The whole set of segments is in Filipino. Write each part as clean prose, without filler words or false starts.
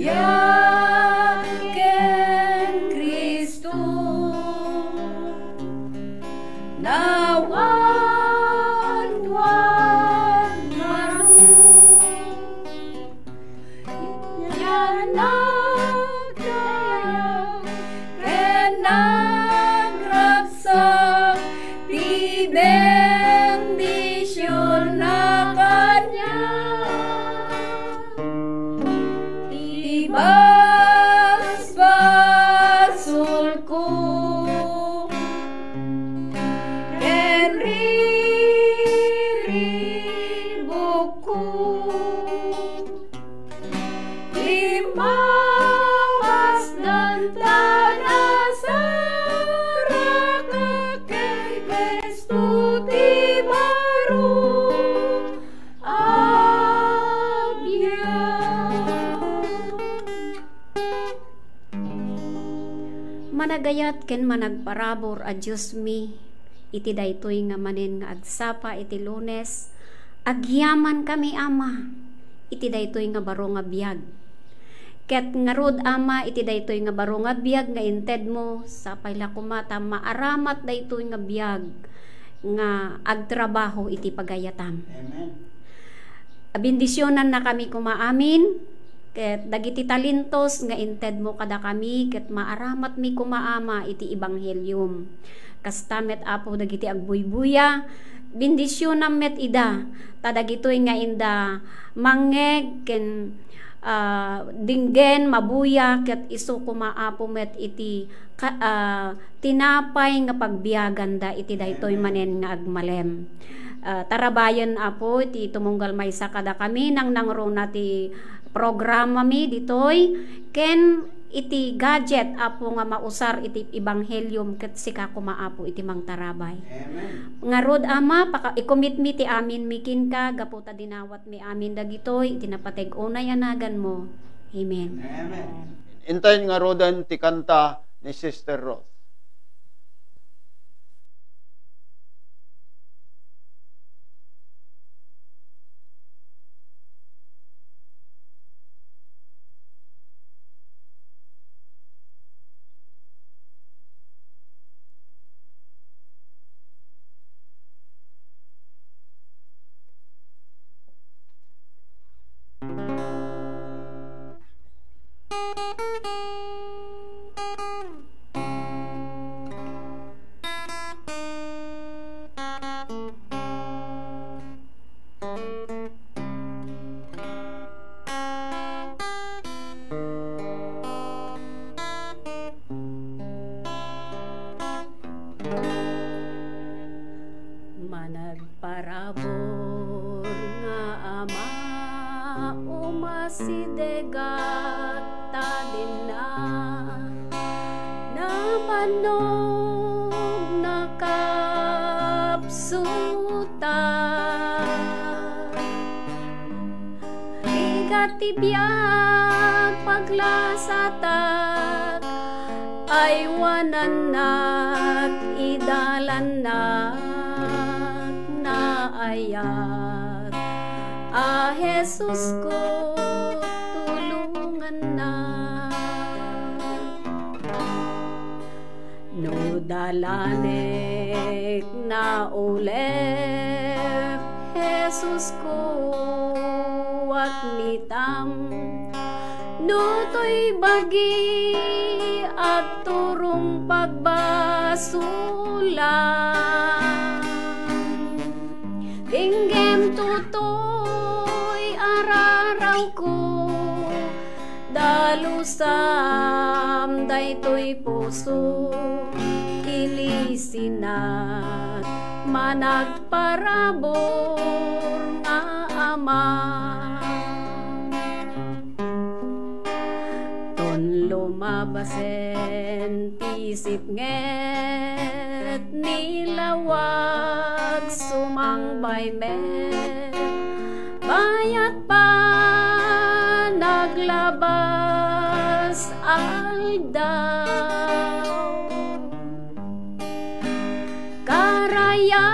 yakin Kristo nawan wag maru yan nagragsak di bendisyon na kanya ibas basul ko kenriribok ko limamas dan tanasara kay Kristo ti baru managayat ken managparabor a Diyos mi iti daytoy nga manen nga agsapa iti Lunes agyaman kami Ama iti daytoy nga baro nga biag ket ngarud Ama iti daytoy nga baro nga biag nga inted mo sa payla kumata maaramat daytoy nga biag nga agtrabaho iti pagayatam. Amen. Bendisyonan na kami kumaamin ket dagiti talentos nga inted mo kada kami ket maaramat mi kumaama iti ebanghelyum kastamet apo dagiti agbuybuya bendisyonam met ida ta dagitoy nga inda mangeg ken dinggen mabuya ket isu kumaapo met iti tinapay nga pagbiaganda iti daytoy manen nga agmalem. Tarabayan apo iti tumunggal maysa kada kami nang nangruna ti programa mi ditoy ken iti gadget apo nga mausar iti ebanghelyum ket sika kumaapo iti mangtarabay. Amen. Ngarod Ama ikomit mi ti amin mikin ka gapu ta dinawat mi amin dagitoy iti napateg unay anagan mo. Amen. Amen. Intayin nga rodan ti kanta ni Sister Rose. Managparabor nga Ama umasidegat ta din na manog nakapsuta igatibiyag paglasatak ay wananat idalanat na ayat Jesus ko tulungan na no dalanek na ulit Jesus ko at mitam no to'y bagi at turong pagbasulan dinggem tutoy araraw ko dalusam daytoy puso ilisinat managparabor nga Ama ton lumabasen tisip nget nilawag sumangbay met bayat pa naglabas aldaw karaya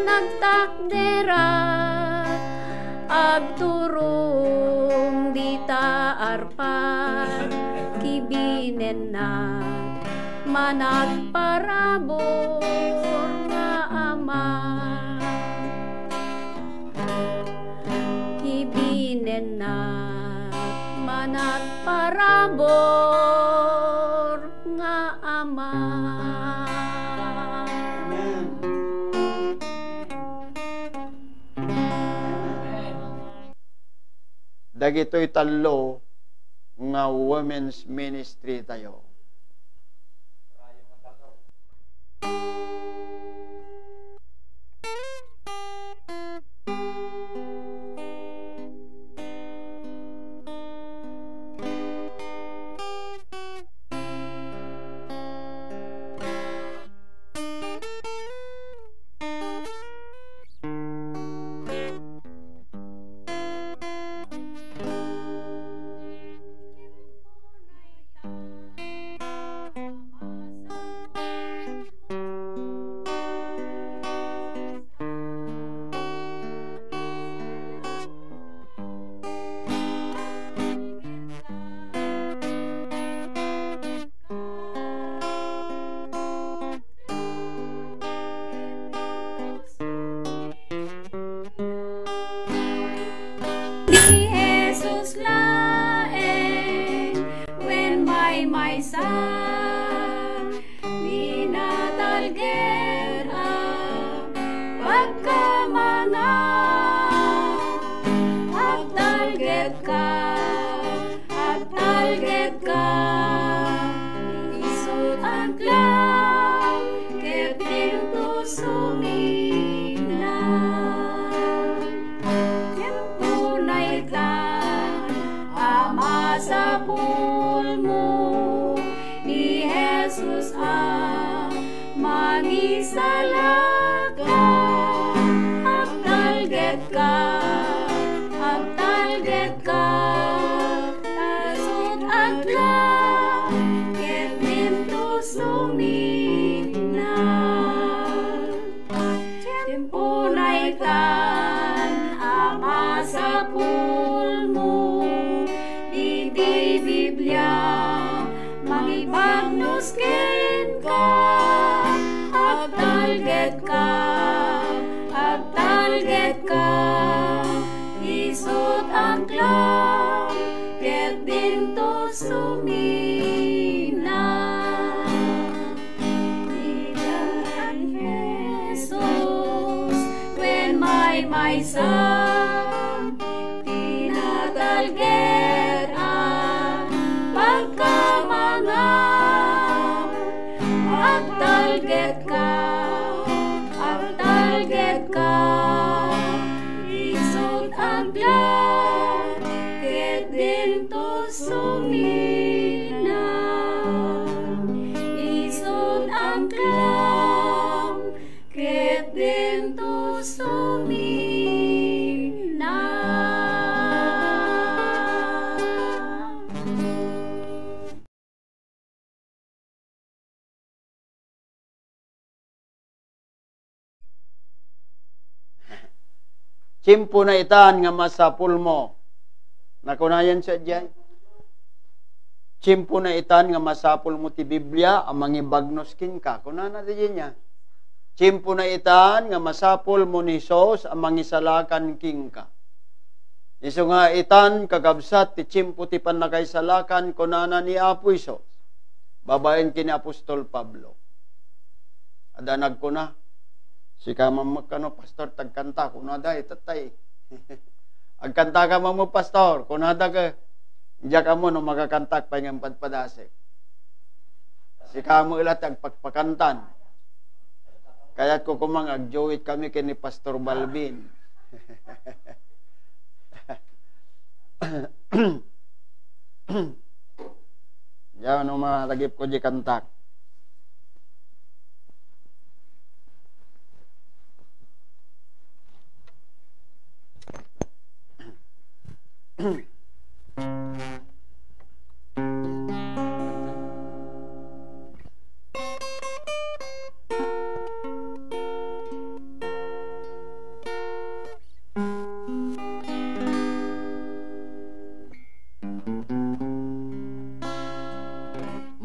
nagtakderat agturong dita parpar kibinen na managparabor nga ama. Kibinen na managparabor nga ama. Dagitoy talo nga women's ministry tayo. Jesus laeng when may son dinatalger pagkamanga agtalget ka isod aglaw ketin to sumina. Ama sa pulmo ni Jesus mangisalaka agtalget ka tasod aglaw ket minto sumina. Tiempo na itan ama sa pulmo di Biblia mangipagnosken ka agtalget ka isut aglaw ket dinto sumina. Ilan Jesus when may son tinatalger pagkamanga agtalget ka isod aglaw ket dinto sumina. Isod aglaw ket dinto sumina. Tiyempo na itan nga masapul mo. Nakunayan sa diyan. Tiyempo na itan nga masapul mo ti Biblia ang mangibagnoskin ka. Kunana diyan niya. Tiyempo na itan nga masapul mo ni Jesus ang mangisalakan king ka. Iso nga itan kagabsat ti tiyempo ti panakaisalakan kunana ni Apo Isos. Babaen kini Apostol Pablo. Adanag ko na. Si kamam kano pastor tagkanta kunada itatay. Agkanta ka mo pastor kunada ka diya ka mo no magakantak pa ng padpadase. Si kamo ilat agpakpakantan. Kaya't ko kumang agjoit kami kini Pastor Balvin. Diyan no malagip ko di kantak.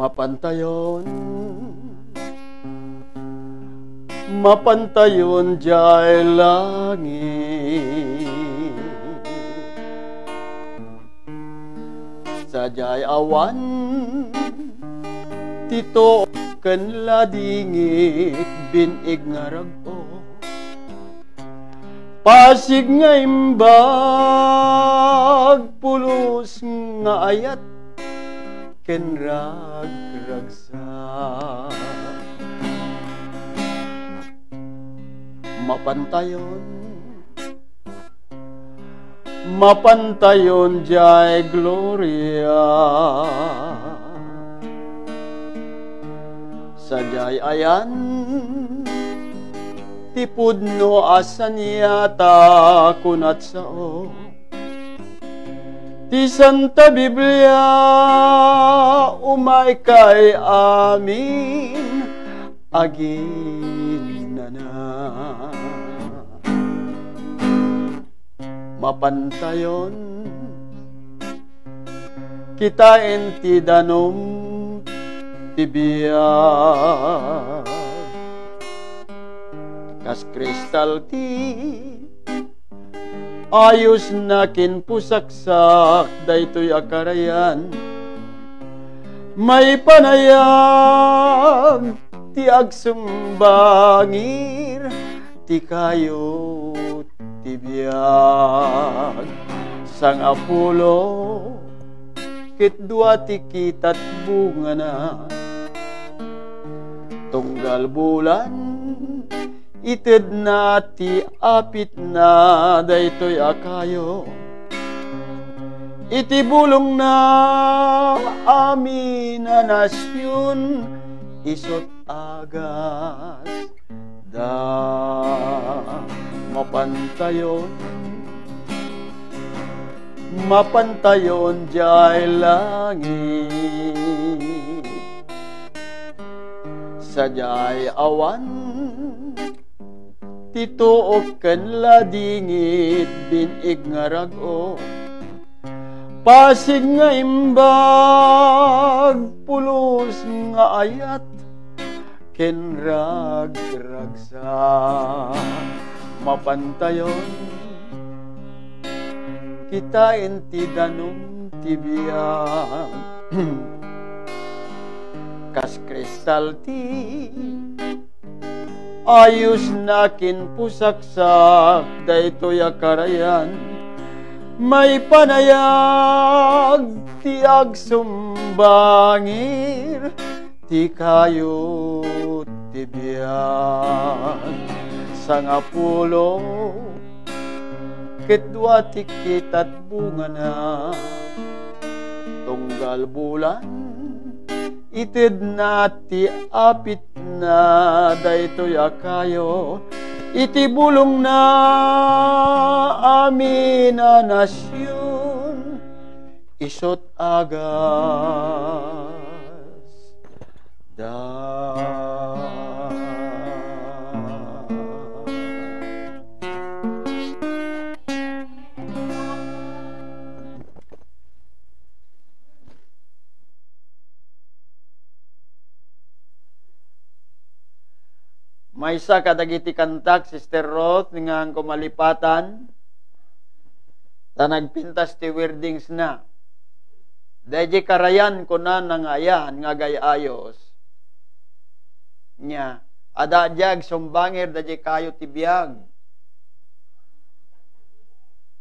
mapantayon, mapantayon jay langit, sajay awan, tito kan ladingit, binig nga ragpo, pasig nga imbag, pulos nga ayat, ken rag-ragsa. Mapantayon, mapantayon jay gloria, sajay ayan, tipud no asan yata kunat sao, ti Santa Biblia umay kay amin agin na. Mapantayon kitain ti danom ti biag, kas kristal ti ayos na kinpusaksak, daytoy akarayan, may panayag ti agsumbangir, ti kayo ti biag, sang apulo ket dua ti kitat bunga na, tunggal bulan ited na ti apit na, daytoy akayo, iti bulong na amin na nasyon, isot agas da mapantayon, mapantayon jay langit, sajay awan, tituok ken ladingit, binig nga rag-o, pasig nga imbag, pulos nga ayat, ken rag-ragsa. Mapantayon kitain ti danom ti biag, kas kristal ti ayos na kinpusaksak, daytoy akarayan, may panayag ti agsumbangir, ti kayo ti biag, sang apulo ket dua ti kitat bunga na, tunggal bulan ited na ti apit na, daytoy akayo, iti bulong na amin na nasyon, isot agas da. Maysa kadagiti kantak, Sister Roth, nga ang kumalipatan, ta nagpintas ti wordings na. Dahi karayan ko na nangayan, nga gayayos. Nya, adajag sumbangir, dahi kayo ti biyag.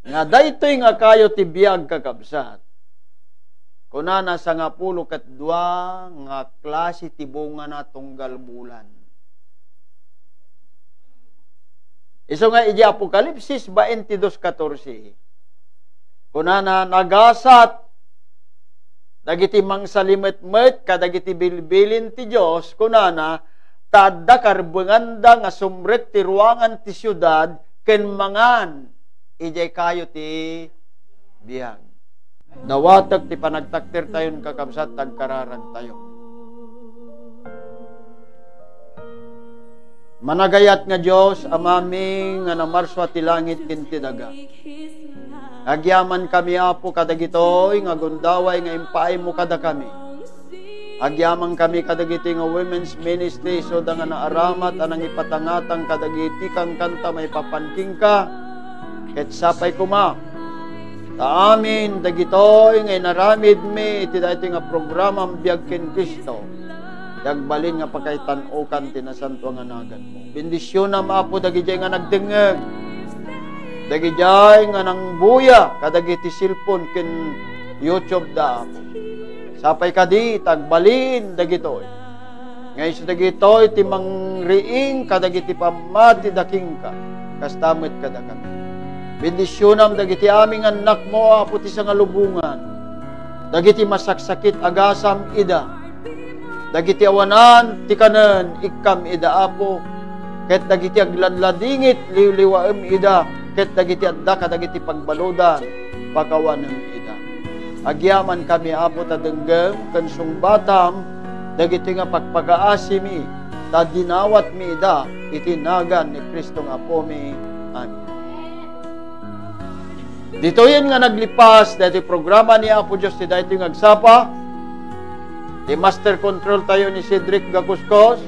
Nga daytoy nga kayo ti biyag kakabsat. Kunana sa nga pulo ket dua, nga klase ti bunga na tunggal bulan. Iso nga iji Apokalipsis 22:14. Kunana nagasat dagiti mangsalimet-met kadagiti bilbilin ti Dios, kunana tadda karbenganda nga sumrek ti ruangan ti syudad ken mangan ijay kayo ti biyag. Dawatag ti panagtaktir tayon kakabsat tagkararan tayo. Managayat nga Diyos, amami nga namarswa ti langit kinti daga. Agyaman kami apo kadagitoy, nga gundaway nga impay mo kada kami. Agyamang kami kadagiti nga women's ministry so da nga naaramat anang ipatangatang kadagiti kang kanta may papanking ka ket sapay kuma ta amin dagitoy nga naramid mi iti daytoy nga programa biag ken Kristo dagbalin nga pagkaitan-okan tinasanto nga nagan mo bendisyon na maapo dagijay nga nagdengeg dagijay nga nang buya kadagiti cellphone ken YouTube da apo sapay kadi tagbalin dagitoy. Ngay sa dagitoy timang riing kadagiti pamati daking ka. Kastamit kada kami. Bendisyonam dagiti aming anak mo apo ti sa nga lubungan. Dagiti masaksakit agasam ida. Dagiti awanan ti kanen ikkam ida apo. Ket dagiti agladladingit liwliwaem ida. Ket dagiti adda kadagiti pagbaludan pakawanem ida. Agyaman kami apo ta denggem ken sungbatam dagiti nga pagpagaasi mi ta dinawat mi ida itinagan ni Kristo nga apo mi. Amen. Dito yan nga naglipas dahil programa ni Apo Diyos ti dahil yung agsapa di master control tayo ni Cedric Gacuskos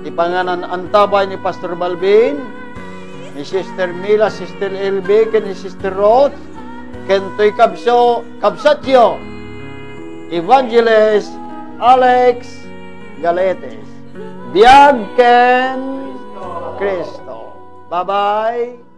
di panganan antabay ni Pastor Balvin ni Sister Mila, Sister Elbe ken ni Sister Roth kentoy kabsatyo Evangelist Alex Galetes biag ken Kristo. Bye-bye.